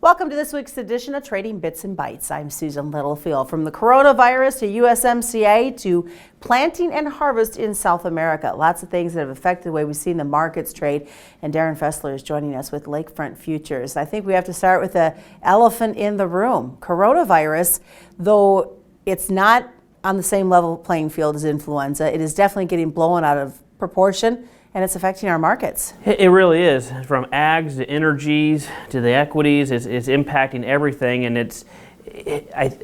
Welcome to this week's edition of Trading Bits and Bytes. I'm Susan Littlefield. From the coronavirus to USMCA to planting and harvest in South America. Lots of things that have affected the way we've seen the markets trade. And Darin Fessler is joining us with Lakefront Futures. I think we have to start with the elephant in the room. Coronavirus, though it's not on the same level playing field as influenza, it is definitely getting blown out of proportion. And it's affecting our markets. It really is. From ags to energies to the equities, it's impacting everything, and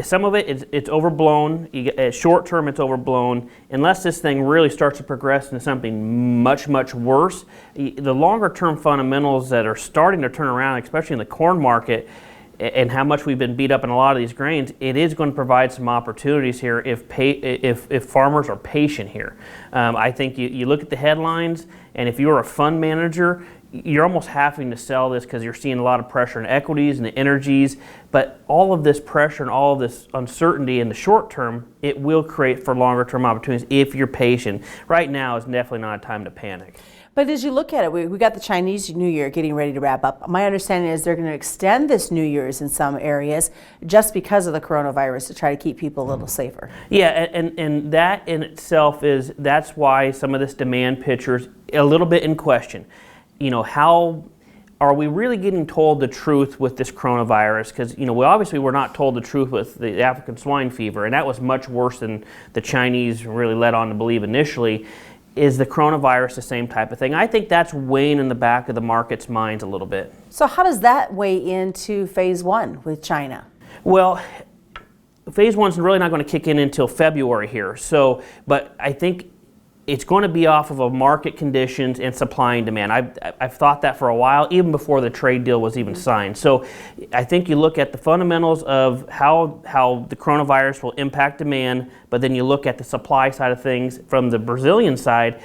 some of it's overblown. Short term, it's overblown. Unless this thing really starts to progress into something much, much worse, the longer term fundamentals that are starting to turn around, especially in the corn market, and how much we've been beat up in a lot of these grains, it is going to provide some opportunities here if farmers are patient here. I think you look at the headlines, and if you're a fund manager, you're almost having to sell this because you're seeing a lot of pressure in equities and the energies. But all of this pressure and all of this uncertainty in the short term, it will create for longer term opportunities if you're patient. Right now is definitely not a time to panic. But as you look at it, we got the Chinese New Year getting ready to wrap up. My understanding is they're going to extend this New Year's in some areas just because of the coronavirus to try to keep people a little safer. Yeah, and that in itself that's why some of this demand picture is a little bit in question. You know, how are we really getting told the truth with this coronavirus? Because, you know, we're not told the truth with the African swine fever, and that was much worse than the Chinese really led on to believe initially. Is the coronavirus the same type of thing? I think that's weighing in the back of the market's minds a little bit. So how does that weigh into phase one with China? Well, phase one's really not going to kick in until February here. So, but I think it's going to be off of a market conditions and supply and demand. I've thought that for a while, even before the trade deal was even signed. So I think you look at the fundamentals of how the coronavirus will impact demand, but then you look at the supply side of things from the Brazilian side.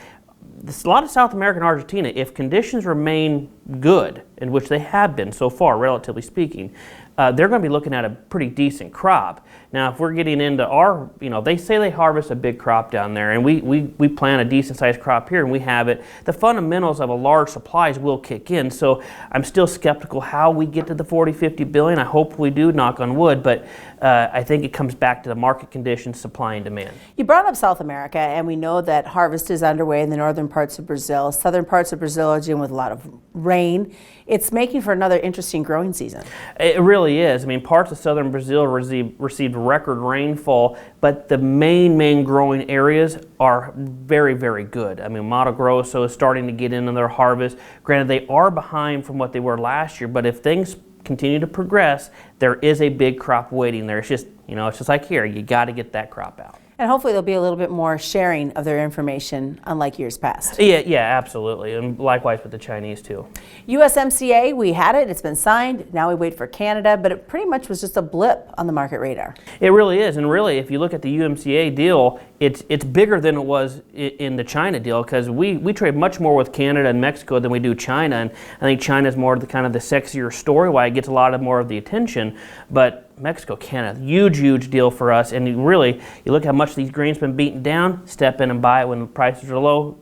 A lot of South America and Argentina, if conditions remain good, in which they have been so far, relatively speaking, they're going to be looking at a pretty decent crop. Now, if we're getting into our, they say they harvest a big crop down there, and we plant a decent-sized crop here, and we have it. The fundamentals of a large supplies will kick in, so I'm still skeptical how we get to the 40, 50 billion. I hope we do, knock on wood, but I think it comes back to the market conditions, supply and demand. You brought up South America, and we know that harvest is underway in the northern parts of Brazil. Southern parts of Brazil are dealing with a lot of rain. It's making for another interesting growing season. It really is. I mean, parts of southern Brazil received record rainfall, but the main growing areas are very, very good. I mean, Mato Grosso is starting to get into their harvest. Granted, they are behind from what they were last year, but if things continue to progress, there is a big crop waiting there. It's just, it's just like here, you got to get that crop out. And hopefully there'll be a little bit more sharing of their information, unlike years past. Yeah, absolutely. And likewise with the Chinese, too. USMCA, we had it. It's been signed. Now we wait for Canada. But it pretty much was just a blip on the market radar. It really is. And really, if you look at the USMCA deal, it's bigger than it was in the China deal, because we trade much more with Canada and Mexico than we do China. And I think China's more the kind of the sexier story, why it gets a lot more of the attention. But Mexico, Canada, huge deal for us. And you look how much these grains been beaten down, step in and buy it when the prices are low.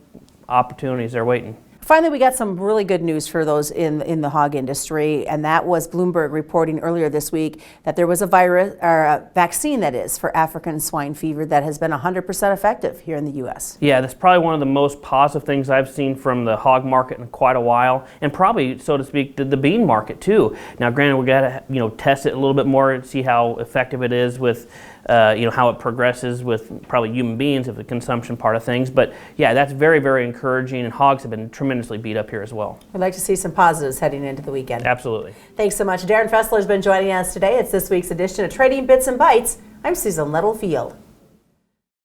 Opportunities are waiting. Finally, we got some really good news for those in the hog industry, and that was Bloomberg reporting earlier this week that there was a virus, or a vaccine that is, for African swine fever that has been 100% effective here in the U.S. Yeah, that's probably one of the most positive things I've seen from the hog market in quite a while, and probably, so to speak, the bean market too. Now, granted, we got to test it a little bit more and see how effective it is with how it progresses with probably human beings of the consumption part of things. But yeah, that's very, very encouraging, and hogs have been tremendously beat up here as well. We'd like to see some positives heading into the weekend. Absolutely. Thanks so much. Darin Fessler has been joining us today. It's this week's edition of Trading Bits and Bytes. I'm Susan Littlefield.